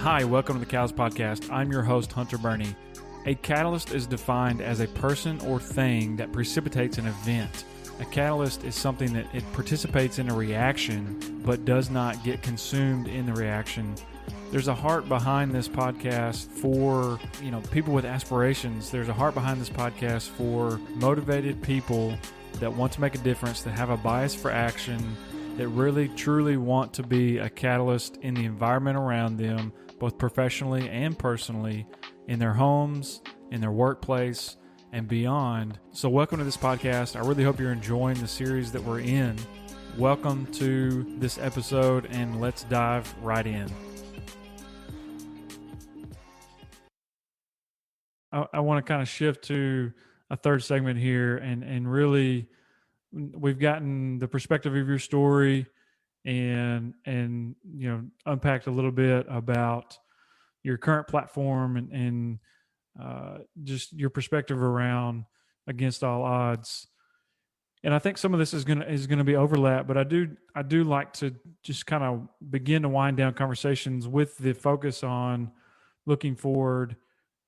Hi, welcome to the Cows Podcast. I'm your host, Hunter Burney. A catalyst is defined as a person or thing that precipitates an event. A catalyst is something that it participates in a reaction but does not get consumed in the reaction. There's a heart behind this podcast for, people with aspirations. There's a heart behind this podcast for motivated people that want to make a difference, that have a bias for action, that really truly want to be a catalyst in the environment around them, both professionally and personally, in their homes, in their workplace, and beyond. So welcome to this podcast. I really hope you're enjoying the series that we're in. Welcome to this episode, and let's dive right in. I want to kind of shift to a third segment here, and really, we've gotten the perspective of your story and unpacked a little bit about your current platform and just your perspective around Against All Odds. And I think some of this is gonna be overlap, but I do like to just kind of begin to wind down conversations with the focus on looking forward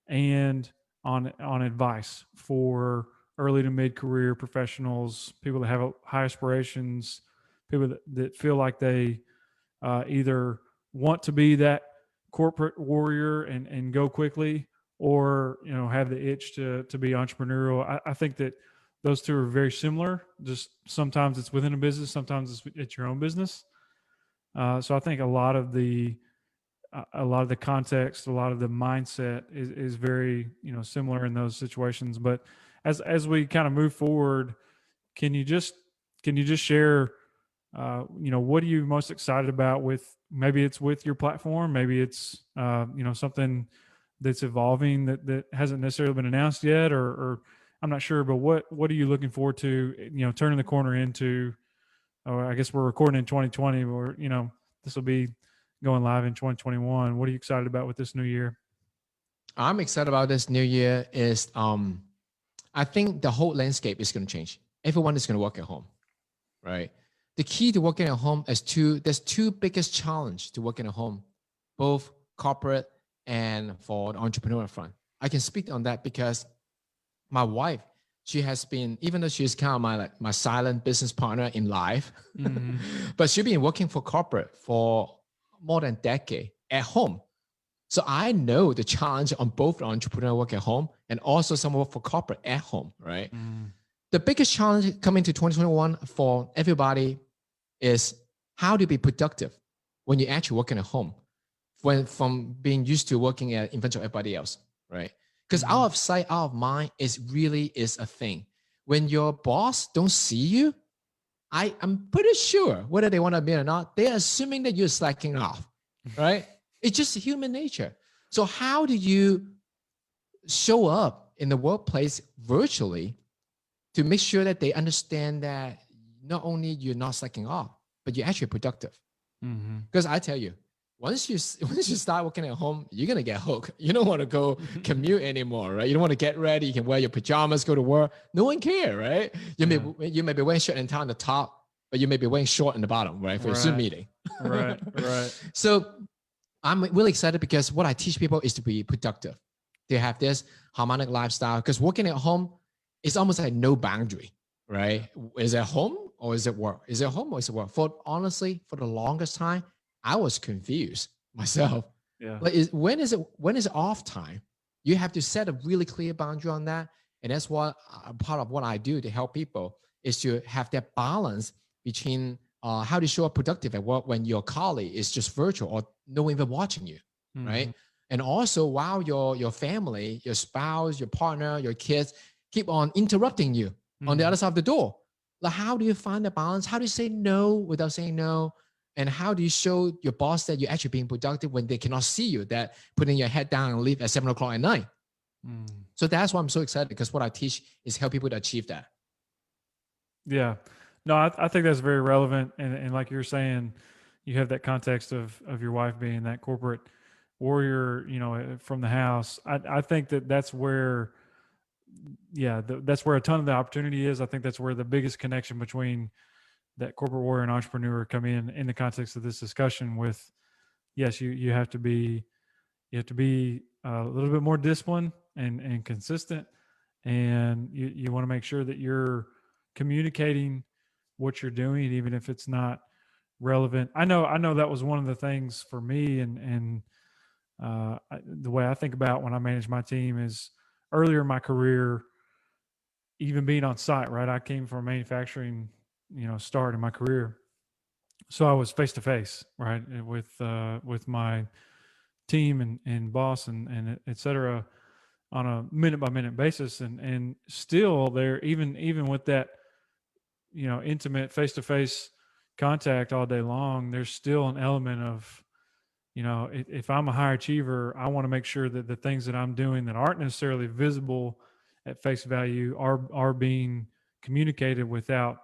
and on advice for early to mid-career professionals, people that have high aspirations, people that feel like they either want to be that corporate warrior and go quickly, or have the itch to be entrepreneurial. I think that those two are very similar. Just sometimes it's within a business, sometimes it's your own business. So I think a lot of the context, a lot of the mindset is very similar in those situations. But as we kind of move forward, can you just share what are you most excited about with, maybe it's with your platform, maybe it's something that's evolving that hasn't necessarily been announced yet, or I'm not sure, but what are you looking forward to turning the corner into, I guess we're recording in 2020, or this will be going live in 2021. What are you excited about with this new year? I'm excited about this new year is I think the whole landscape is going to change. Everyone is going to work at home, right? The key to working at home is there's two biggest challenge to working at home, both corporate and for the entrepreneur front. I can speak on that because my wife, she has been, even though she's kind of my silent business partner in life, mm-hmm. but she's been working for corporate for more than a decade at home. So I know the challenge on both the entrepreneur work at home and also some work for corporate at home, right? Mm. The biggest challenge coming to 2021 for everybody is how to be productive when you're actually working at home, from being used to working in front of everybody else, right? Because out of sight, out of mind is a thing. When your boss don't see you, I'm pretty sure whether they want to admit or not, they're assuming that you're slacking off, right? It's just human nature. So how do you show up in the workplace virtually to make sure that they understand that not only you're not slacking off, but you're actually productive? Because I tell you, once you start working at home, you're going to get hooked. You don't want to go commute anymore, right? You don't want to get ready. You can wear your pajamas, go to work. No one cares, right? You may be wearing shirt and tie on the top, but you may be wearing short on the bottom, right? For a Zoom meeting. Right. So I'm really excited because what I teach people is to be productive. They have this harmonic lifestyle, because working at home is almost like no boundary, right? Is it home or is it work? Is it home or is it work? Honestly, for the longest time, I was confused myself. Yeah. Like, when is it off time? You have to set a really clear boundary on that. And that's what part of what I do to help people is to have that balance between how to show up productive at work when your colleague is just virtual or no one even watching you, right? And also while your family, your spouse, your partner, your kids keep on interrupting you on the other side of the door. Like, how do you find the balance? How do you say no without saying no? And how do you show your boss that you're actually being productive when they cannot see you, that putting your head down and leave at 7:00 at night? So that's why I'm so excited, because what I teach is help people to achieve that. Yeah. No, I think that's very relevant. And like you're saying, you have that context of your wife being that corporate warrior, from the house. I think that's where, that's where a ton of the opportunity is. I think that's where the biggest connection between that corporate warrior and entrepreneur come in the context of this discussion with, yes, you have to be You have to be a little bit more disciplined and consistent, and you want to make sure that you're communicating what you're doing, even if it's not relevant. I know that was one of the things for me, and the way I think about when I manage my team is earlier in my career, even being on site. Right, I came from a manufacturing, start in my career, so I was face to face, right, with my team and boss and et cetera, on a minute by minute basis, and still there, even with that, intimate face to face contact all day long, there's still an element of, if I'm a high achiever, I want to make sure that the things that I'm doing that aren't necessarily visible at face value are being communicated without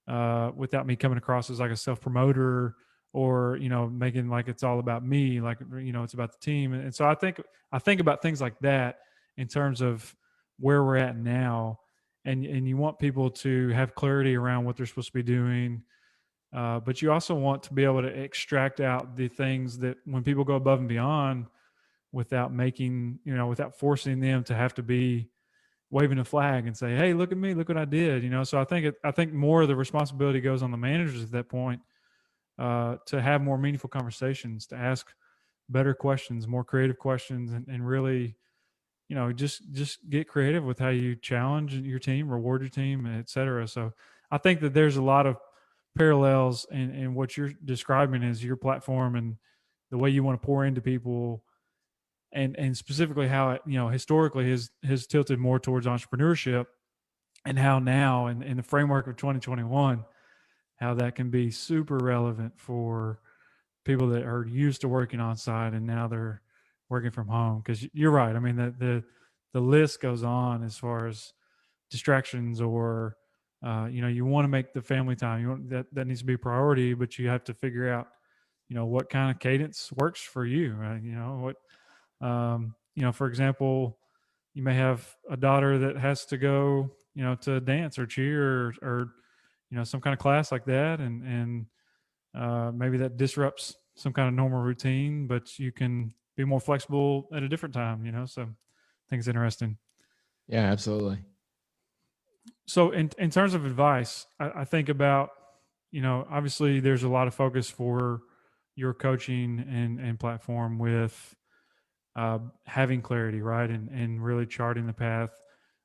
me coming across as like a self promoter, or making like it's all about me, like it's about the team. And so I think about things like that in terms of where we're at now, and you want people to have clarity around what they're supposed to be doing, but you also want to be able to extract out the things that when people go above and beyond, without forcing them to have to be waving a flag and say, "Hey, look at me, look what I did." So I think more of the responsibility goes on the managers at that point, to have more meaningful conversations, to ask better questions, more creative questions, and really, just get creative with how you challenge your team, reward your team, et cetera. So I think that there's a lot of parallels in what you're describing as your platform and the way you want to pour into people, and specifically how it, historically has tilted more towards entrepreneurship, and how now in the framework of 2021, how that can be super relevant for people that are used to working on site and now they're working from home. Because you're right. I mean, the list goes on as far as distractions, or you want to make the family time. That needs to be a priority, but you have to figure out what kind of cadence works for you. Right? For example, you may have a daughter that has to go, to dance or cheer, or some kind of class like that, and maybe that disrupts some kind of normal routine, but you can be more flexible at a different time. So I think it's interesting. Yeah, absolutely. So in terms of advice, I think about, obviously there's a lot of focus for your coaching and platform with having clarity, right? And really charting the path,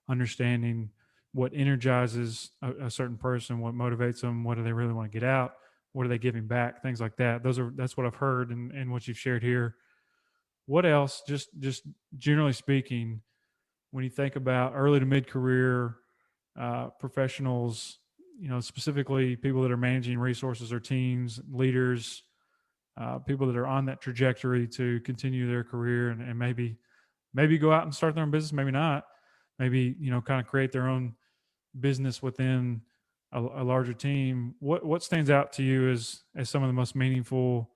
understanding what energizes a certain person, what motivates them, what do they really want to get out, what are they giving back, things like that. That's what I've heard and what you've shared here. What else, just generally speaking, when you think about early to mid career professionals, specifically people that are managing resources or teams, leaders, people that are on that trajectory to continue their career, and maybe go out and start their own business, maybe not, maybe kind of create their own business within a larger team. What stands out to you as some of the most meaningful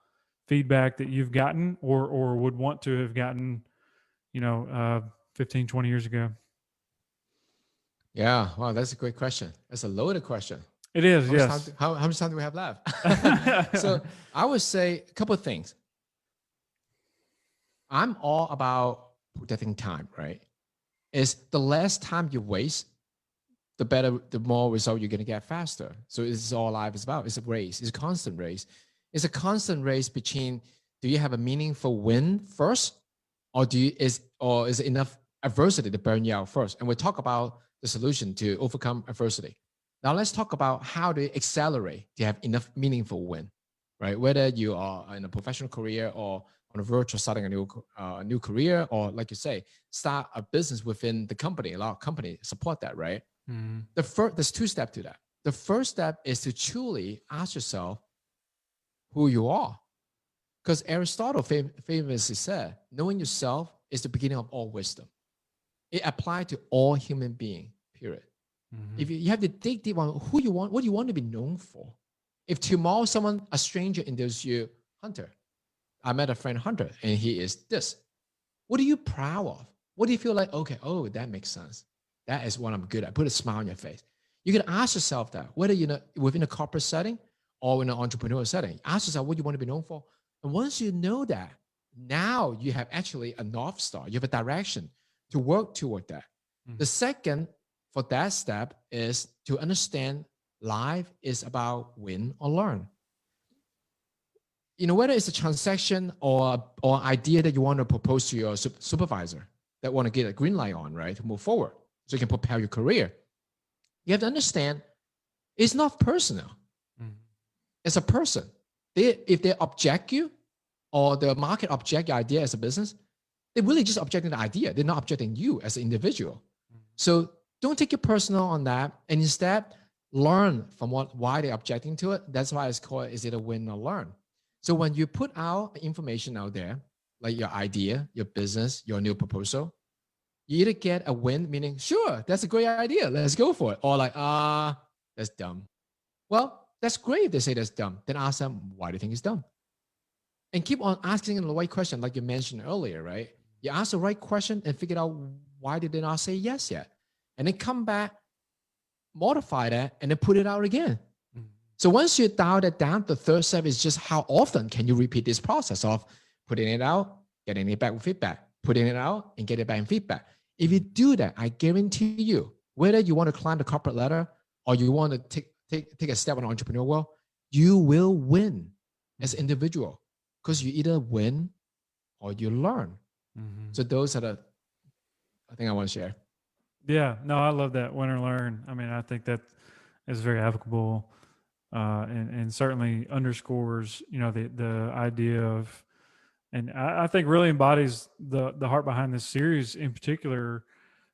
feedback that you've gotten, or would want to have gotten, 15, 20 years ago? Yeah, wow, that's a great question. That's a loaded question. It is, How much time? yes. How much time do we have left? So I would say a couple of things. I'm all about protecting time, right? Is the less time you waste, the better, the more result you're going to get faster. So this is all life is about. It's a race. It's a constant race. It's a constant race between, do you have a meaningful win first, or is it enough adversity to burn you out first? And we'll talk about the solution to overcome adversity. Now let's talk about how to accelerate to have enough meaningful win, right? Whether you are in a professional career or on a virtual starting a new career, or like you say, start a business within the company. A lot of companies support that, right? Mhm. There's two steps to that. The first step is to truly ask yourself who you are. Because Aristotle famously said, knowing yourself is the beginning of all wisdom. It applies to all human beings, period. Mhm. If you have to dig deep on who you want, what do you want to be known for? If tomorrow a stranger introduces you, Hunter, I met a friend Hunter, and he is this. What are you proud of? What do you feel like? Okay, oh, that makes sense. That is what I'm good at. Put a smile on your face. You can ask yourself that, whether within a corporate setting or in an entrepreneurial setting. Ask yourself what you want to be known for. And once you know that, Now you have actually a North Star. You have a direction to work toward that. The second for that step is to understand life is about win or learn. Whether it's a transaction or idea that you want to propose to your supervisor that want to get a green light on, right, to move forward so you can propel your career. You have to understand it's not personal. It's a person. If they object you or the market object your idea as a business, they're really just objecting the idea. They're not objecting you as an individual. So don't take it personal on that, and instead learn from why they're objecting to it. That's why it's called, is it a win or learn? So when you put out information out there, like your idea, your business, your new proposal, you either get a win, meaning, sure, that's a great idea, let's go for it. Or like, that's dumb. Well, that's great if they say that's dumb. Then ask them, why do you think it's dumb? And keep on asking them the right question, like you mentioned earlier, right? You ask the right question and figure out why did they not say yes yet? And then come back, modify that, and then put it out again. So once you dial that down, the third step is just how often can you repeat this process of putting it out, getting it back with feedback, putting it out and get it back in feedback. If you do that, I guarantee you, whether you want to climb the corporate ladder or you want to take a step on the entrepreneurial world, you will win as an individual because you either win or you learn. So those are the thing I want to share. Yeah, no, I love that, win or learn. I mean, I think that is very applicable. And certainly underscores, the idea of, and I think really embodies the heart behind this series in particular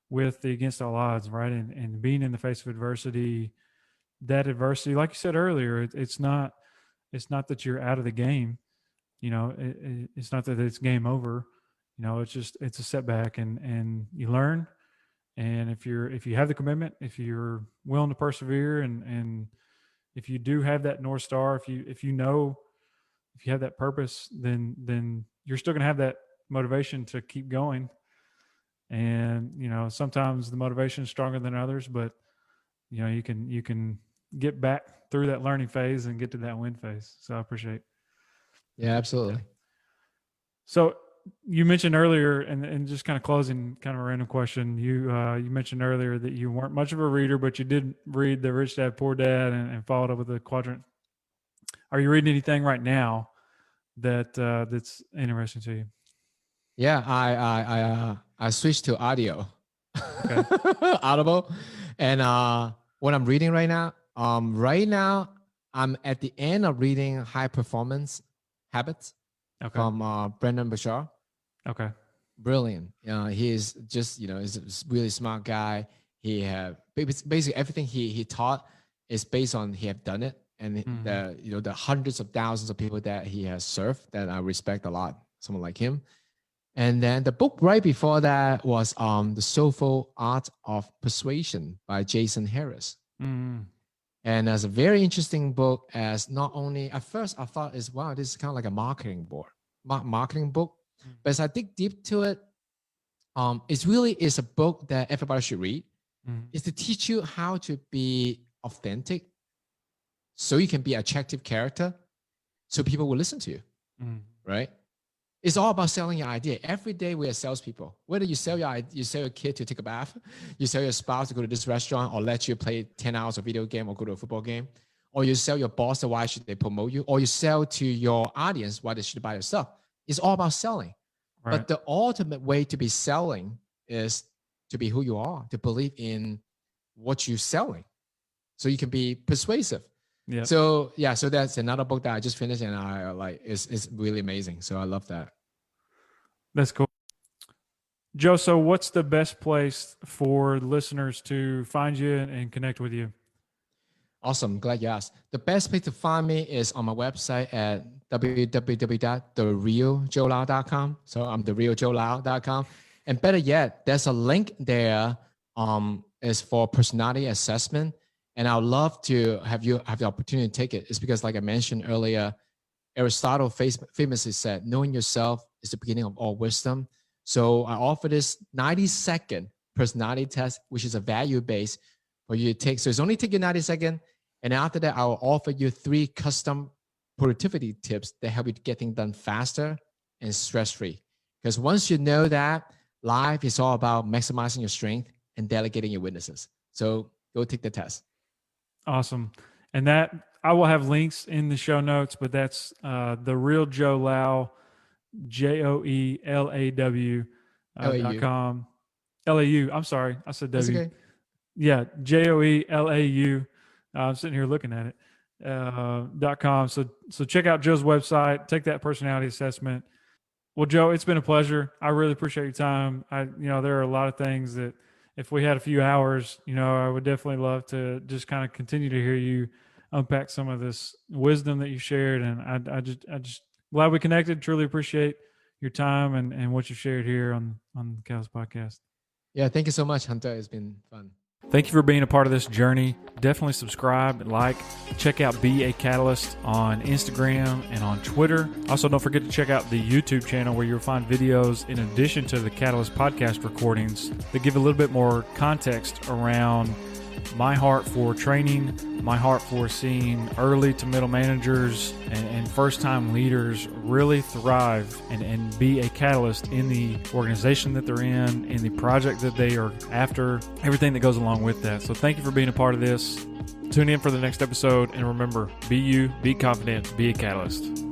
with the Against All Odds, right? And being in the face of adversity, that adversity, like you said earlier, it's not that you're out of the game, it's not that it's game over, it's a setback, and you learn. And if you have the commitment, if you're willing to persevere, and if you do have that North Star, if you have that purpose, then you're still going to have that motivation to keep going. And sometimes the motivation is stronger than others, but you can get back through that learning phase and get to that win phase. So I appreciate. Yeah, absolutely. That. So you mentioned earlier, and just kind of closing, kind of a random question. You mentioned earlier that you weren't much of a reader, but you did read the Rich Dad Poor Dad and followed up with the Quadrant. Are you reading anything right now that's interesting to you? Yeah, I switched to audio, okay. Audible, and what I'm reading right now. Right now I'm at the end of reading High Performance Habits, okay, from Brendan Bashar. Okay, brilliant. He is just he's a really smart guy. He have basically everything he taught is based on he have done it, and the hundreds of thousands of people that he has served that I respect a lot. Someone like him. And then the book right before that was The Soulful Art of Persuasion by Jason Harris. And it's a very interesting book, as not only at first I thought this is kind of like a marketing book. But as I dig deep to it, it's really is a book that everybody should read. It's to teach you how to be authentic so you can be an attractive character so people will listen to you, right? It's all about selling your idea. Every day we are salespeople. Whether you sell you sell your kid to take a bath, you sell your spouse to go to this restaurant or let you play 10 hours of video game or go to a football game, or you sell your boss why should they promote you, or you sell to your audience why they should buy your stuff. It's all about selling. Right. But the ultimate way to be selling is to be who you are, to believe in what you're selling so you can be persuasive. Yeah. So that's another book that I just finished, and I like it's really amazing. So I love that. That's cool. Joe, so what's the best place for listeners to find you and connect with you? Awesome. Glad you asked. The best place to find me is on my website at www.therealjoelau.com. So I'm therealjoelau.com. And better yet, there's a link there is for personality assessment. And I'd love to have you have the opportunity to take it. It's because, like I mentioned earlier, Aristotle famously said, knowing yourself is the beginning of all wisdom. So I offer this 90-second personality test, which is a value-based for you to take. So it's only taking 90 seconds. And after that, I will offer you 3 custom productivity tips that help you to get things done faster and stress-free. Because once you know that, life is all about maximizing your strength and delegating your weaknesses. So go take the test. Awesome. And that I will have links in the show notes, but that's the real Joe Lau, JoeLaw .com. LAU. I'm sorry. I said That's W. okay. Yeah. JoeLaU. I'm sitting here looking at it. .com. So check out Joe's website, take that personality assessment. Well, Joe, it's been a pleasure. I really appreciate your time. There are a lot of things that if we had a few hours, I would definitely love to just kind of continue to hear you unpack some of this wisdom that you shared. And I just glad we connected. Truly appreciate your time and what you shared here on the Catalyst Podcast. Yeah, thank you so much, Hunter. It's been fun. Thank you for being a part of this journey. Definitely subscribe, like, check out Be a Catalyst on Instagram and on Twitter. Also, don't forget to check out the YouTube channel where you'll find videos in addition to the Catalyst podcast recordings that give a little bit more context around my heart for training, my heart for seeing early to middle managers and first-time leaders really thrive and be a catalyst in the organization that they're in the project that they are after, everything that goes along with that. So thank you for being a part of this. Tune in for the next episode, and remember, be you, be confident, be a catalyst.